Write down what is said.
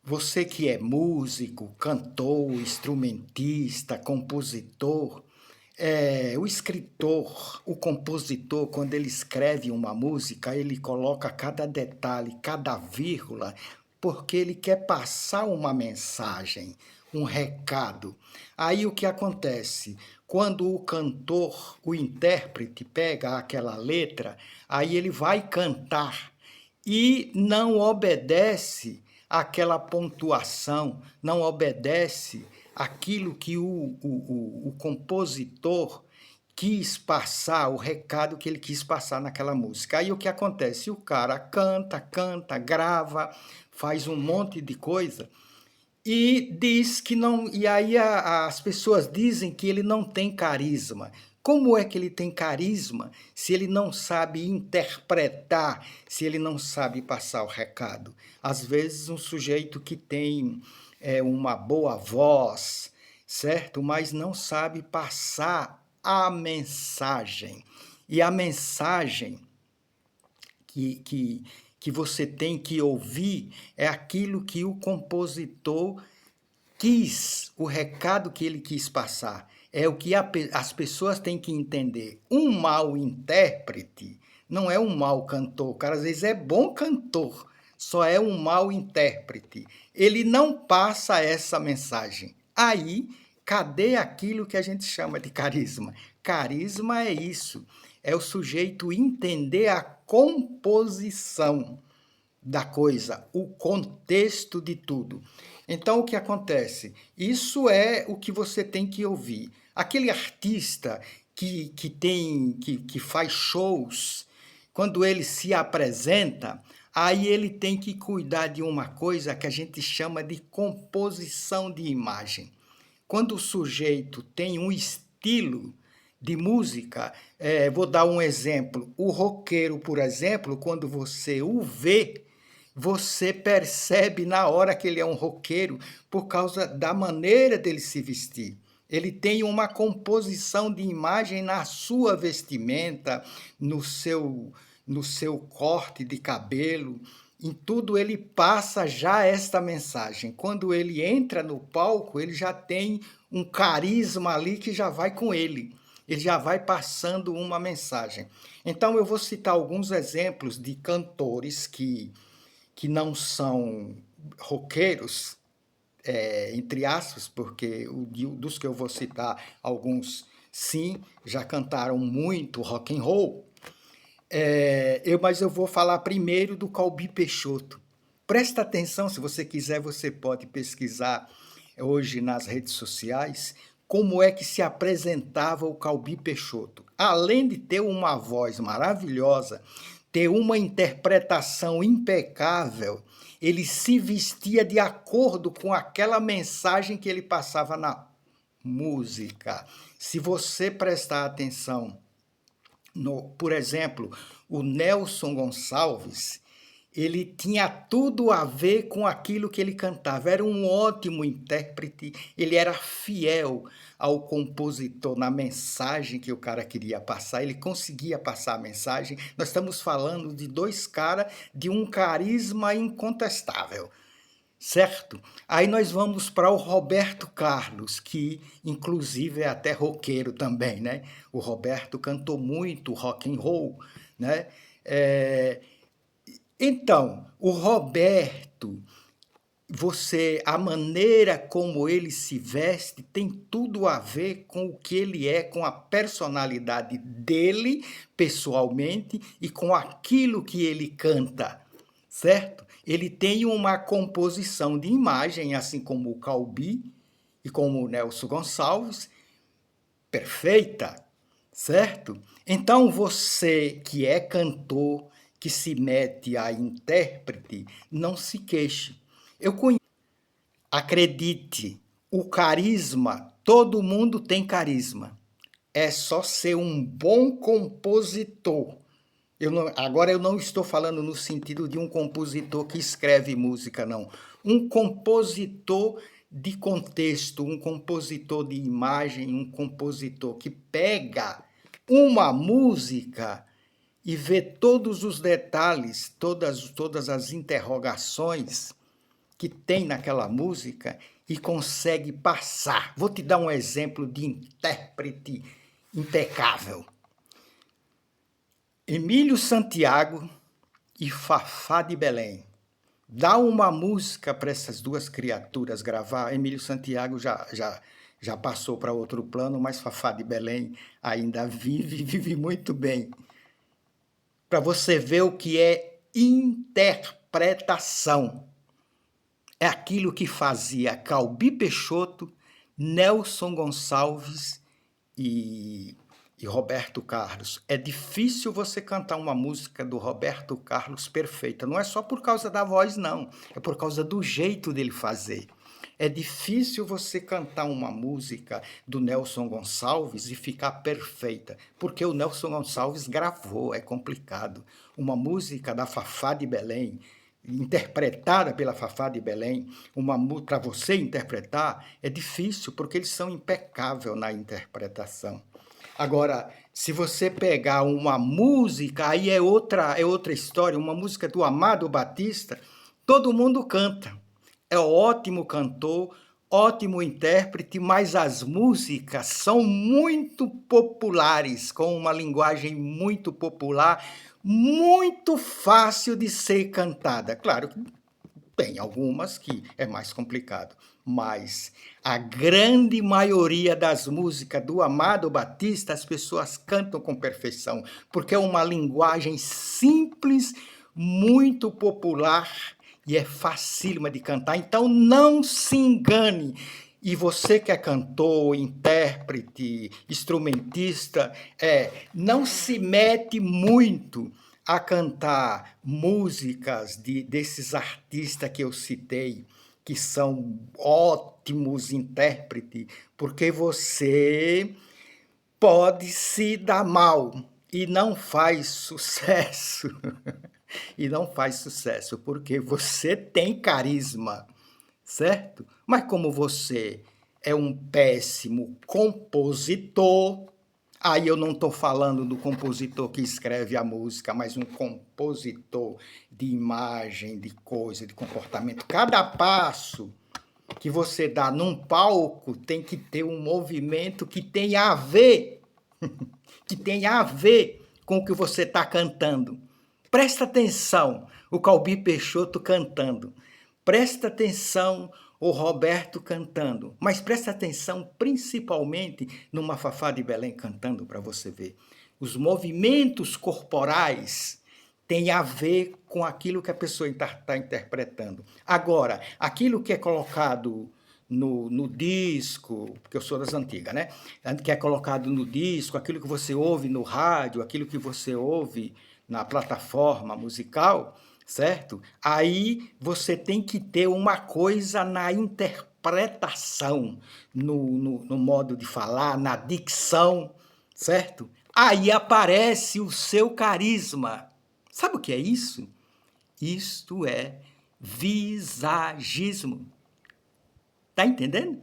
Você que é músico, cantor, instrumentista, compositor, o escritor, o compositor, quando ele escreve uma música, ele coloca cada detalhe, cada vírgula, porque ele quer passar uma mensagem, um recado. Aí o que acontece? Quando o cantor, o intérprete, pega aquela letra, aí ele vai cantar e não obedece àquela pontuação, não obedece aquilo que o compositor quis passar, o recado que ele quis passar naquela música. Aí o que acontece? O cara canta, canta, grava, faz um monte de coisa e diz que não. E aí as pessoas dizem que ele não tem carisma. Como é que ele tem carisma se ele não sabe interpretar, se ele não sabe passar o recado? Às vezes, um sujeito que tem uma boa voz, certo? Mas não sabe passar a mensagem. E a mensagem que, que, que você tem que ouvir é aquilo que o compositor quis, o recado que ele quis passar. É o que as pessoas têm que entender. Um mau intérprete não é um mau cantor. O cara às vezes é bom cantor, só é um mau intérprete. Ele não passa essa mensagem. Aí, cadê aquilo que a gente chama de carisma? Carisma é isso. É o sujeito entender a composição da coisa, o contexto de tudo. Então, o que acontece? Isso é o que você tem que ouvir. Aquele artista que faz shows, quando ele se apresenta, aí ele tem que cuidar de uma coisa que a gente chama de composição de imagem. Quando o sujeito tem um estilo de música, vou dar um exemplo. O roqueiro, por exemplo, quando você o vê, você percebe na hora que ele é um roqueiro por causa da maneira dele se vestir. Ele tem uma composição de imagem na sua vestimenta, no seu corte de cabelo, em tudo ele passa já esta mensagem. Quando ele entra no palco, ele já tem um carisma ali que já vai com ele. Ele já vai passando uma mensagem. Então eu vou citar alguns exemplos de cantores que não são roqueiros, entre aspas, porque dos que eu vou citar, alguns sim, já cantaram muito rock and roll, mas eu vou falar primeiro do Calbi Peixoto. Presta atenção, se você quiser, você pode pesquisar hoje nas redes sociais como é que se apresentava o Calbi Peixoto. Além de ter uma voz maravilhosa, ter uma interpretação impecável, ele se vestia de acordo com aquela mensagem que ele passava na música. Se você prestar atenção por exemplo, o Nelson Gonçalves, ele tinha tudo a ver com aquilo que ele cantava. Era um ótimo intérprete, ele era fiel ao compositor na mensagem que o cara queria passar, ele conseguia passar a mensagem. Nós estamos falando de dois caras de um carisma incontestável. Certo? Aí nós vamos para o Roberto Carlos, que inclusive é até roqueiro também, né? O Roberto cantou muito rock and roll, né? É, então, o Roberto, a maneira como ele se veste tem tudo a ver com o que ele é, com a personalidade dele, pessoalmente, e com aquilo que ele canta, certo? Ele tem uma composição de imagem, assim como o Calbi e como o Nelson Gonçalves, perfeita, certo? Então você que é cantor, que se mete a intérprete, não se queixe. Eu conheço, acredite, o carisma, todo mundo tem carisma. É só ser um bom compositor. Agora eu não estou falando no sentido de um compositor que escreve música, não. Um compositor de contexto, um compositor de imagem, um compositor que pega uma música e vê todos os detalhes, todas as interrogações que tem naquela música e consegue passar. Vou te dar um exemplo de intérprete impecável. Emílio Santiago e Fafá de Belém. Dá uma música para essas duas criaturas gravar. Emílio Santiago já passou para outro plano, mas Fafá de Belém ainda vive muito bem. Para você ver o que é interpretação. É aquilo que fazia Calbi Peixoto, Nelson Gonçalves e Roberto Carlos. É difícil você cantar uma música do Roberto Carlos perfeita. Não é só por causa da voz, não. É por causa do jeito dele fazer. É difícil você cantar uma música do Nelson Gonçalves e ficar perfeita, porque o Nelson Gonçalves gravou, é complicado. Uma música da Fafá de Belém, interpretada pela Fafá de Belém, para você interpretar, é difícil, porque eles são impecáveis na interpretação. Agora, se você pegar uma música, aí é outra história, uma música do Amado Batista, todo mundo canta. É ótimo cantor, ótimo intérprete, mas as músicas são muito populares, com uma linguagem muito popular, muito fácil de ser cantada. Claro que tem algumas que é mais complicado, mas a grande maioria das músicas do Amado Batista as pessoas cantam com perfeição, porque é uma linguagem simples, muito popular e é facílima de cantar. Então não se engane. E você que é cantor, intérprete, instrumentista, não se mete muito a cantar músicas desses artistas que eu citei, que são ótimos intérpretes, porque você pode se dar mal e não faz sucesso. E não faz sucesso, porque você tem carisma, certo? Mas como você é um péssimo compositor, aí eu não estou falando do compositor que escreve a música, mas um compositor de imagem, de coisa, de comportamento. Cada passo que você dá num palco tem que ter um movimento que tenha a ver, que tenha a ver com o que você está cantando. Presta atenção, o Calbi Peixoto cantando. Presta atenção, o Roberto cantando. Mas presta atenção principalmente numa Fafá de Belém cantando, para você ver. Os movimentos corporais têm a ver com aquilo que a pessoa está interpretando. Agora, aquilo que é colocado no disco, porque eu sou das antigas, né? Que é colocado no disco, aquilo que você ouve no rádio, aquilo que você ouve na plataforma musical, certo? Aí você tem que ter uma coisa na interpretação, no modo de falar, na dicção, certo? Aí aparece o seu carisma. Sabe o que é isso? Isto é visagismo. Tá entendendo?